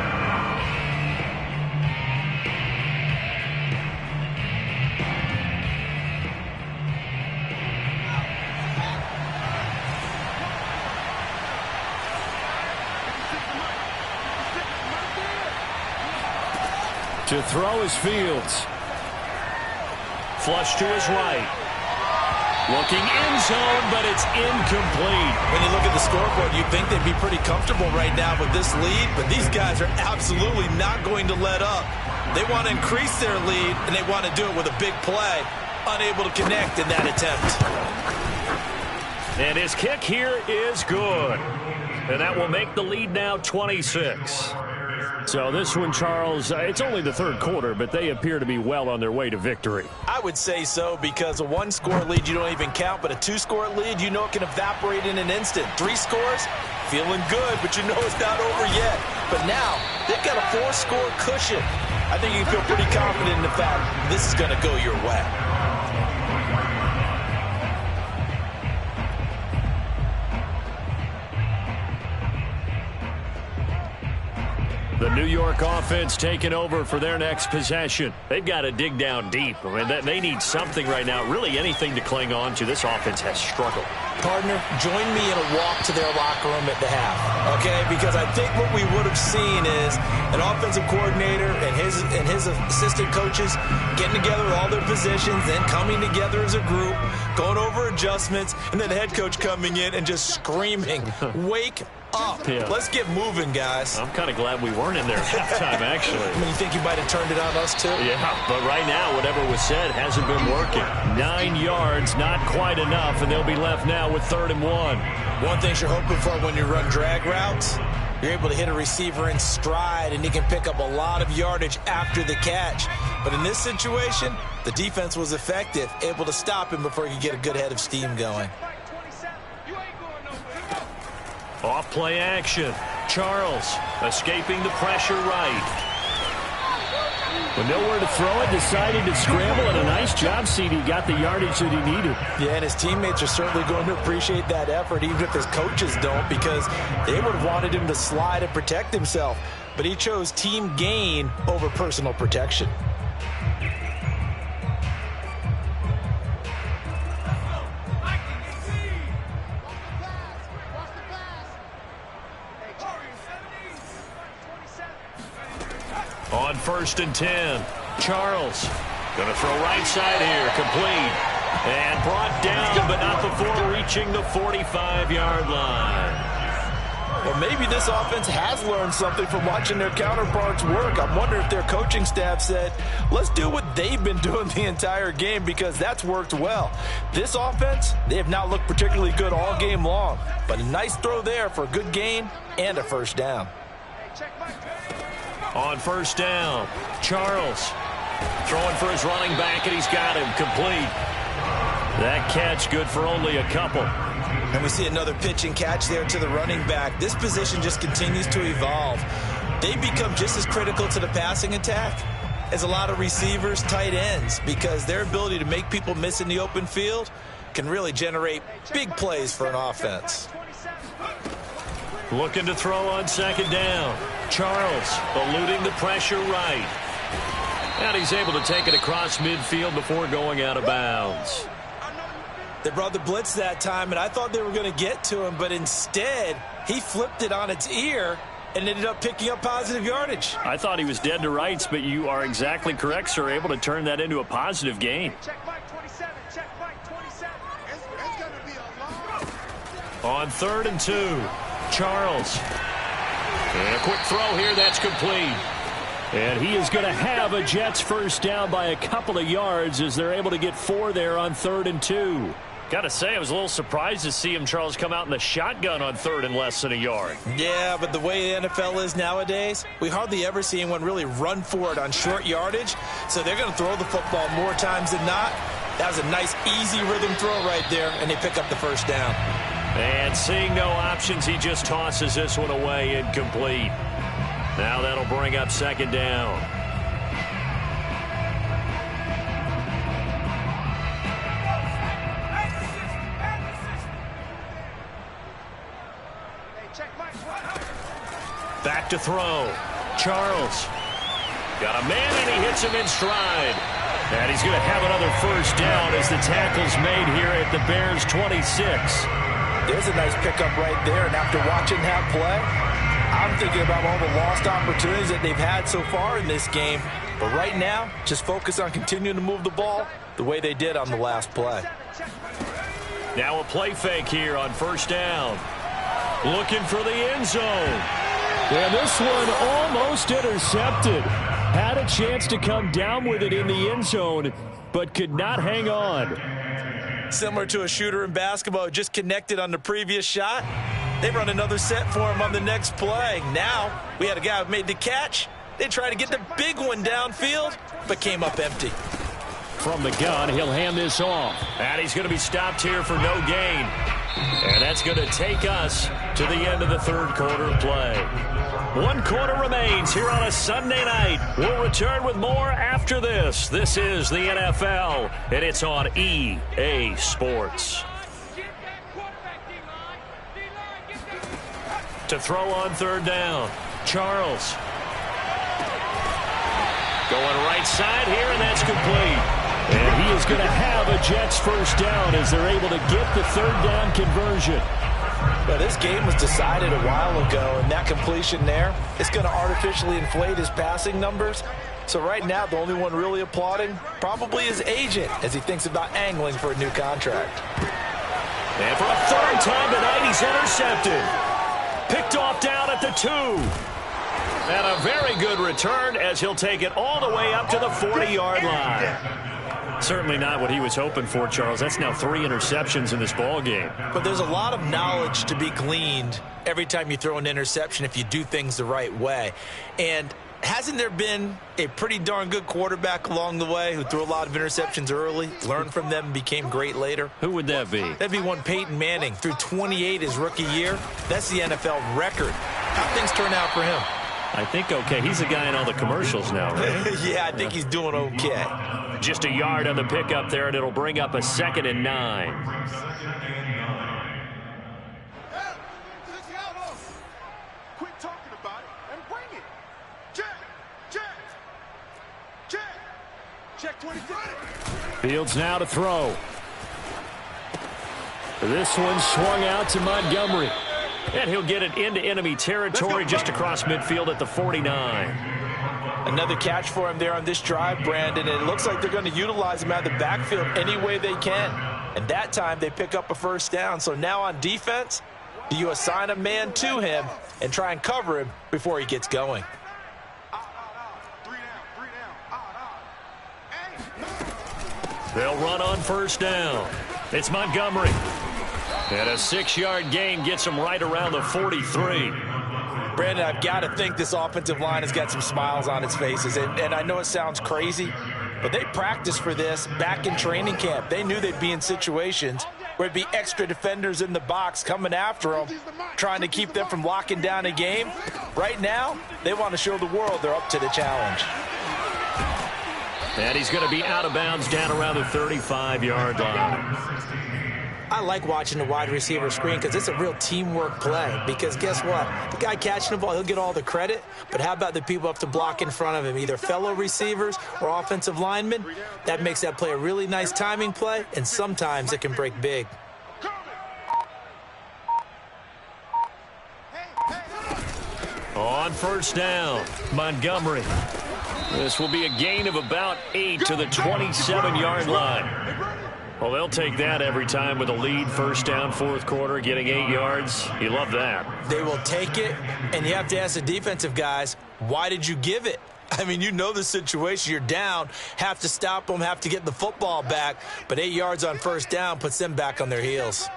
To throw is Fields. Flush to his right. Looking end zone, but it's incomplete. When you look at the scoreboard, you'd think they'd be pretty comfortable right now with this lead, but these guys are absolutely not going to let up. They want to increase their lead, and they want to do it with a big play. Unable to connect in that attempt. And his kick here is good. And that will make the lead now 26. So this one, Charles, it's only the 3rd quarter, but they appear to be well on their way to victory. I would say so, because a 1-score lead you don't even count, but a 2-score lead you know it can evaporate in an instant. 3 scores, feeling good, but you know it's not over yet. But now, they've got a 4-score cushion. I think you can feel pretty confident in the fact this is going to go your way. The New York offense taking over for their next possession. They've got to dig down deep. I mean, they need something right now, really anything to cling on to. This offense has struggled. Partner, join me in a walk to their locker room at the half, okay? Because I think what we would have seen is an offensive coordinator and his assistant coaches getting together with all their positions, then coming together as a group, going over adjustments, and then the head coach coming in and just screaming, wake up. Yeah. Let's get moving, guys. I'm kind of glad we weren't in there at halftime, actually. I mean, you think you might have turned it on us, too? Yeah, but right now, whatever was said hasn't been working. 9 yards, not quite enough, and they'll be left now with 3rd and 1. One thing you're hoping for when you run drag routes, you're able to hit a receiver in stride, and he can pick up a lot of yardage after the catch. But in this situation, the defense was effective, able to stop him before he could get a good head of steam going. Off play action. Charles escaping the pressure right. With nowhere to throw it, decided to scramble, and a nice job, CD. Got the yardage that he needed. Yeah, and his teammates are certainly going to appreciate that effort, even if his coaches don't, because they would have wanted him to slide and protect himself. But he chose team gain over personal protection. On 1st and 10, Charles going to throw right side here, complete. And brought down, but not before reaching the 45-yard line. Well, maybe this offense has learned something from watching their counterparts work. I'm wondering if their coaching staff said, let's do what they've been doing the entire game, because that's worked well. This offense, they have not looked particularly good all game long, but a nice throw there for a good gain and a 1st down. On 1st down, Charles throwing for his running back, and he's got him complete. That catch good for only a couple. And we see another pitch and catch there to the running back. This position just continues to evolve. They become just as critical to the passing attack as a lot of receivers, tight ends, because their ability to make people miss in the open field can really generate big plays for an offense. Looking to throw on 2nd down. Charles eluding the pressure right. And he's able to take it across midfield before going out of bounds. They brought the blitz that time, and I thought they were going to get to him, but instead, he flipped it on its ear and ended up picking up positive yardage. I thought he was dead to rights, but you are exactly correct, sir. Able to turn that into a positive gain. On 3rd and 2, Charles. And a quick throw here, that's complete. And he is going to have a Jets 1st down by a couple of yards as they're able to get 4 there on 3rd and 2. Got to say, I was a little surprised to see him, Charles, come out in the shotgun on third and less than a yard. Yeah, but the way the NFL is nowadays, we hardly ever see anyone really run for it on short yardage. So they're going to throw the football more times than not. That was a nice, easy rhythm throw right there, and they pick up the first down. And seeing no options, he just tosses this one away, incomplete. Now that'll bring up second down. Back to throw. Charles. Got a man, and he hits him in stride. And he's going to have another first down as the tackle's made here at the Bears' 26. There's a nice pickup right there, and after watching that play, I'm thinking about all the lost opportunities that they've had so far in this game. But right now, just focus on continuing to move the ball the way they did on the last play. Now a play fake here on first down. Looking for the end zone. And this one almost intercepted. Had a chance to come down with it in the end zone, but could not hang on. Similar to a shooter in basketball, just connected on the previous shot. They run another set for him on the next play. Now, we had a guy who made the catch. They tried to get the big one downfield, but came up empty. From the gun, he'll hand this off. And he's going to be stopped here for no gain. And that's going to take us to the end of the third quarter of play. 1 quarter remains here on a Sunday night. We'll return with more after this. This is the NFL, and it's on EA Sports. To throw on third down, Charles. Going right side here, and that's complete. And he is going to have a Jets first down as they're able to get the third down conversion. But this game was decided a while ago, and that completion there is going to artificially inflate his passing numbers. So right now, the only one really applauding probably his agent as he thinks about angling for a new contract. And for a third time tonight, he's intercepted. Picked off down at the 2. And a very good return as he'll take it all the way up to the 40-yard line. Certainly not what he was hoping for, Charles. That's now 3 interceptions in this ball game. But there's a lot of knowledge to be gleaned every time you throw an interception if you do things the right way. And hasn't there been a pretty darn good quarterback along the way who threw a lot of interceptions early, learned from them, and became great later? Who would that be? That'd be one Peyton Manning. Threw 28 his rookie year. That's the NFL record. How'd things turn out for him? I think okay. He's the guy in all the commercials now, right? Yeah, I think he's doing okay. Just a yard on the pickup there, and it'll bring up a 2nd and 9. Quit talking about it and bring it. Check 26. Fields now to throw. This one swung out to Montgomery. And he'll get it into enemy territory just across midfield at the 49. Another catch for him there on this drive, Brandon, and it looks like they're going to utilize him out of the backfield any way they can. And that time they pick up a first down. So now on defense, do you assign a man to him and try and cover him before he gets going? They'll run on first down. It's Montgomery. And a 6-yard gain gets him right around the 43. Brandon, I've got to think this offensive line has got some smiles on its faces. And I know it sounds crazy, but they practiced for this back in training camp. They knew they'd be in situations where it'd be extra defenders in the box coming after them, trying to keep them from locking down a game. Right now, they want to show the world they're up to the challenge. And he's going to be out of bounds down around the 35-yard line. I like watching the wide receiver screen because it's a real teamwork play. Because guess what? The guy catching the ball, he'll get all the credit. But how about the people up to block in front of him, either fellow receivers or offensive linemen? That makes that play a really nice timing play, and sometimes it can break big. On first down, Montgomery. This will be a gain of about 8 to the 27-yard line. Well, they'll take that every time with a lead, first down, fourth quarter, getting 8 yards. You love that. They will take it, and you have to ask the defensive guys, why did you give it? I mean, you know the situation. You're down, have to stop them, have to get the football back. But 8 yards on first down puts them back on their heels.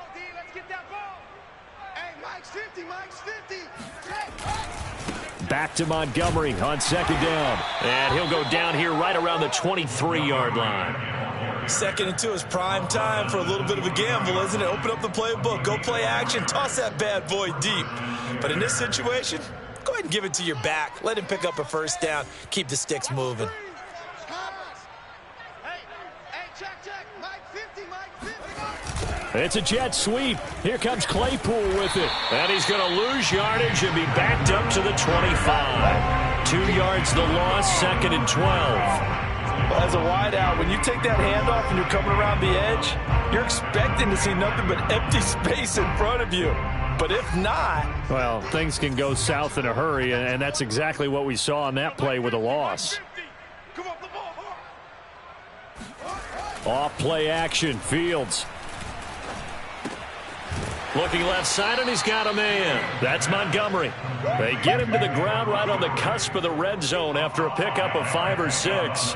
Back to Montgomery on second down. And he'll go down here right around the 23-yard line. 2nd and 2 is prime time for a little bit of a gamble, isn't it? Open up the playbook, go play action, toss that bad boy deep. But in this situation, go ahead and give it to your back. Let him pick up a first down. Keep the sticks moving. It's a jet sweep. Here comes Claypool with it. And he's going to lose yardage and be backed up to the 25. 2 yards the loss, 2nd and 12. Well, as a wideout, when you take that handoff and you're coming around the edge, you're expecting to see nothing but empty space in front of you. But if not... Well, things can go south in a hurry, and that's exactly what we saw on that play with a loss. Off play action, Fields. Looking left side, and he's got a man. That's Montgomery. They get him to the ground right on the cusp of the red zone after a pickup of 5 or 6.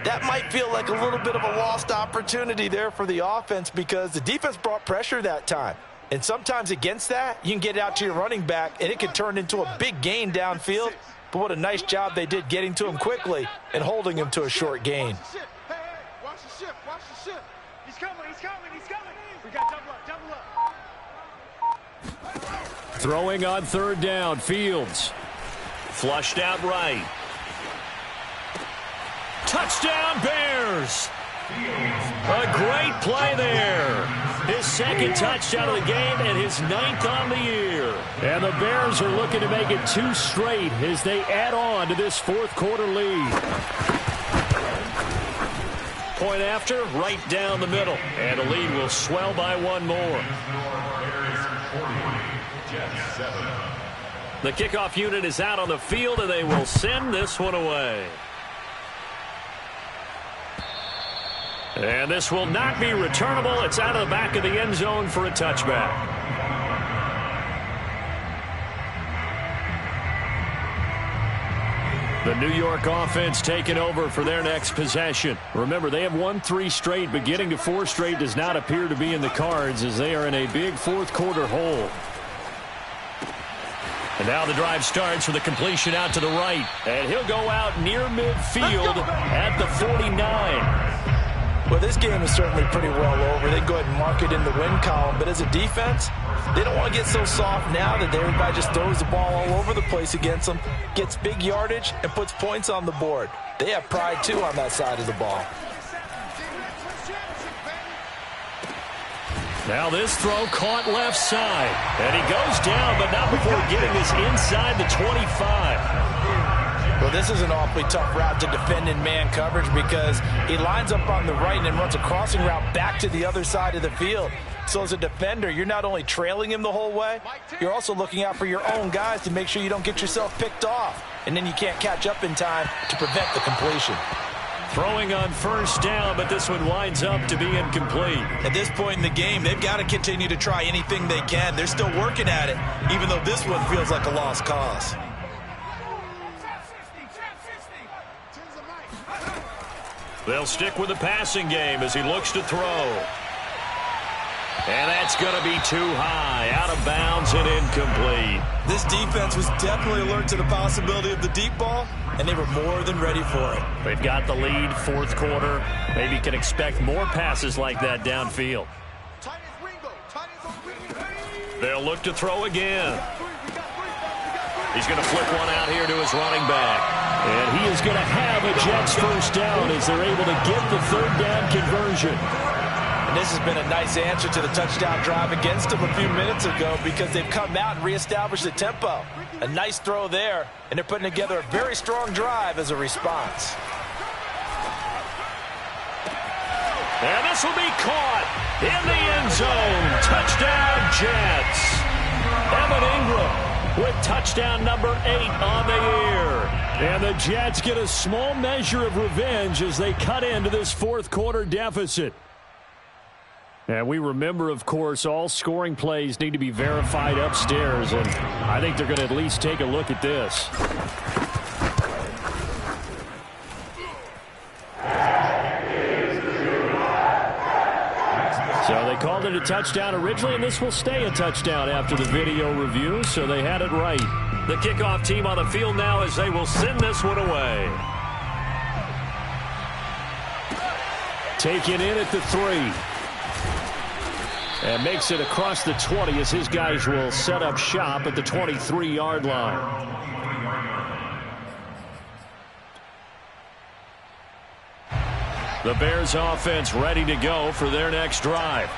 That might feel like a little bit of a lost opportunity there for the offense because the defense brought pressure that time. And sometimes against that, you can get it out to your running back, and it can turn into a big gain downfield. But what a nice job they did getting to him quickly and holding him to a short gain. Watch the ship, watch the ship. He's coming, he's coming, he's coming. We got double up, double up. Throwing on 3rd down, Fields. Flushed out right. Touchdown, Bears! A great play there. His 2nd touchdown of the game and his 9th on the year. And the Bears are looking to make it 2 straight as they add on to this 4th quarter lead. Point after, right down the middle. And the lead will swell by 1 more. The kickoff unit is out on the field, and they will send this one away. And this will not be returnable. It's out of the back of the end zone for a touchback. The New York offense taking over for their next possession. Remember, they have won 3 straight, but getting to 4 straight does not appear to be in the cards as they are in a big 4th quarter hole. And now the drive starts with a completion out to the right. And he'll go out near midfield at the 49. Well, this game is certainly pretty well over. They go ahead and mark it in the win column. But as a defense, they don't want to get so soft now that everybody just throws the ball all over the place against them, gets big yardage, and puts points on the board. They have pride, too, on that side of the ball. Now this throw caught left side. And he goes down, but not before getting this inside the 25. Well, this is an awfully tough route to defend in man coverage because he lines up on the right and then runs a crossing route back to the other side of the field. So as a defender, you're not only trailing him the whole way, you're also looking out for your own guys to make sure you don't get yourself picked off. And then you can't catch up in time to prevent the completion. Throwing on first down, but this one winds up to be incomplete. At this point in the game, they've got to continue to try anything they can. They're still working at it, even though this one feels like a lost cause. They'll stick with the passing game as he looks to throw. And that's going to be too high, out of bounds and incomplete. This defense was definitely alert to the possibility of the deep ball, and they were more than ready for it. They've got the lead, 4th quarter. Maybe can expect more passes like that downfield. They'll look to throw again. He's going to flip one out here to his running back. And he is going to have a Jets first down as they're able to get the 3rd down conversion. And this has been a nice answer to the touchdown drive against them a few minutes ago because they've come out and reestablished the tempo. A nice throw there, and they're putting together a very strong drive as a response. And this will be caught in the end zone. Touchdown, Jets. Evan Ingram with touchdown number 8 on the year. And the Jets get a small measure of revenge as they cut into this 4th quarter deficit. And we remember, of course, all scoring plays need to be verified upstairs, and I think they're going to at least take a look at this. called it a touchdown originally, and this will stay a touchdown after the video review, so they had it right. The kickoff team on the field now as they will send this one away. Taken in at the 3. And makes it across the 20 as his guys will set up shop at the 23-yard line. The Bears offense ready to go for their next drive.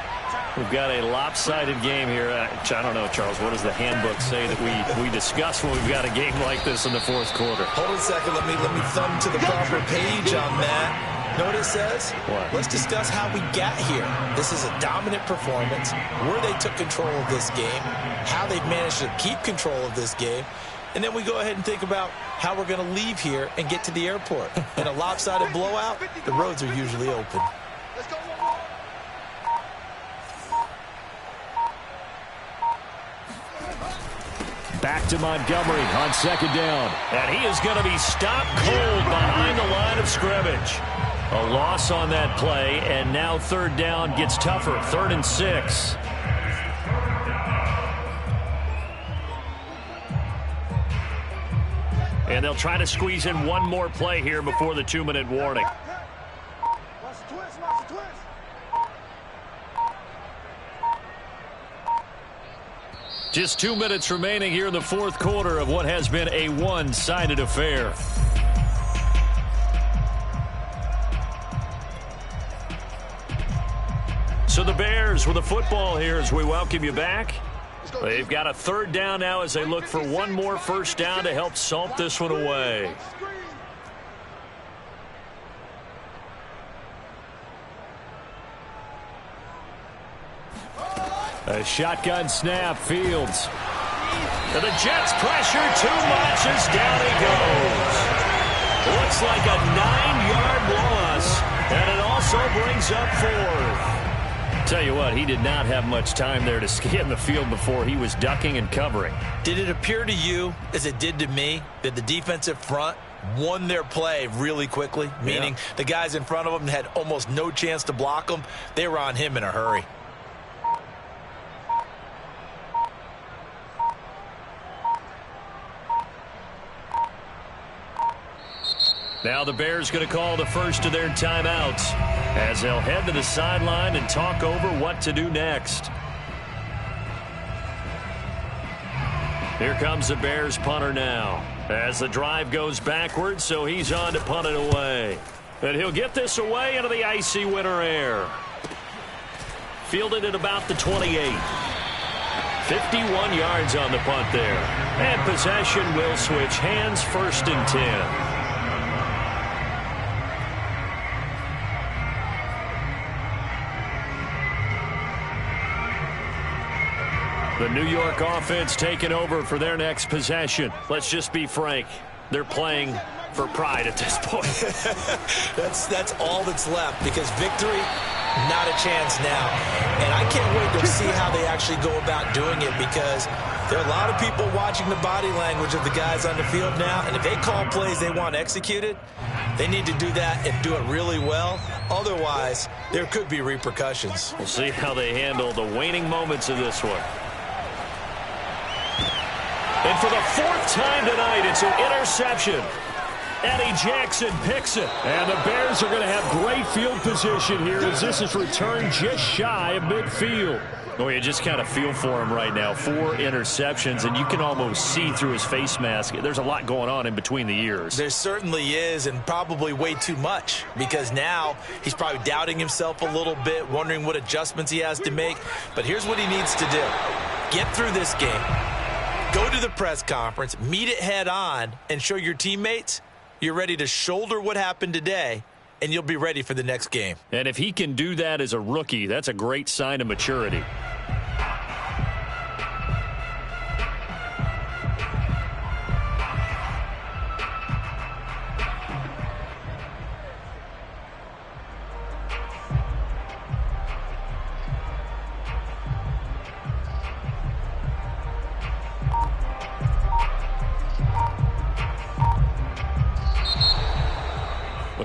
We've got a lopsided game here. I don't know, Charles, what does the handbook say that we discuss when we've got a game like this in the fourth quarter? Hold a second. Let me thumb to the proper page on that. Know what it says? What? Let's discuss how we got here. This is a dominant performance, where they took control of this game, how they've managed to keep control of this game, and then we go ahead and think about how we're going to leave here and get to the airport. In a lopsided blowout, the roads are usually open. Let's go one more. Back to Montgomery on second down. And he is going to be stopped cold behind the line of scrimmage. A loss on that play, and now third down gets tougher. 3rd and 6. And they'll try to squeeze in one more play here before the 2-minute warning. Watch the twist, watch the twist. Just 2 minutes remaining here in the fourth quarter of what has been a one-sided affair. So the Bears with the football here as we welcome you back. They've got a third down now as they look for one more first down to help salt this one away. A shotgun snap, Fields. And the Jets pressure too much as down he goes. Looks like a 9-yard loss, and it also brings up 4th. Tell you what, he did not have much time there to scan the field before he was ducking and covering. Did it appear to you, as it did to me, that the defensive front won their play really quickly? Meaning the guys in front of them had almost no chance to block them. They were on him in a hurry. Now the Bears going to call the first of their timeouts as they'll head to the sideline and talk over what to do next. Here comes the Bears punter now as the drive goes backwards, so he's on to punt it away. And he'll get this away into the icy winter air. Fielded at about the 28. 51 yards on the punt there. And possession will switch hands, 1st and 10. The New York offense taking over for their next possession. Let's just be frank. They're playing for pride at this point. That's all that's left, because victory, not a chance now. And I can't wait to see how they actually go about doing it, because there are a lot of people watching the body language of the guys on the field now, and if they call plays they want executed, they need to do that and do it really well. Otherwise, there could be repercussions. We'll see how they handle the waning moments of this one. And for the 4th time tonight, it's an interception. Eddie Jackson picks it. And the Bears are going to have great field position here as this is returned just shy of midfield. Oh, you just kind of feel for him right now. 4 interceptions, and you can almost see through his face mask. There's a lot going on in between the ears. There certainly is, and probably way too much, because now he's probably doubting himself a little bit, wondering what adjustments he has to make. But here's what he needs to do. Get through this game. Go to the press conference, meet it head on, and show your teammates you're ready to shoulder what happened today, and you'll be ready for the next game. And if he can do that as a rookie, that's a great sign of maturity.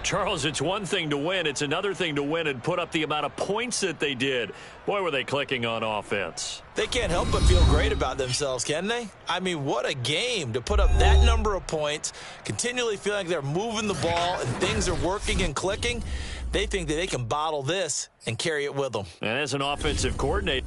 Charles, it's one thing to win. It's another thing to win and put up the amount of points that they did. Boy, were they clicking on offense. They can't help but feel great about themselves, can they? I mean, what a game to put up that number of points, continually feeling like they're moving the ball and things are working and clicking. They think that they can bottle this and carry it with them. And as an offensive coordinator,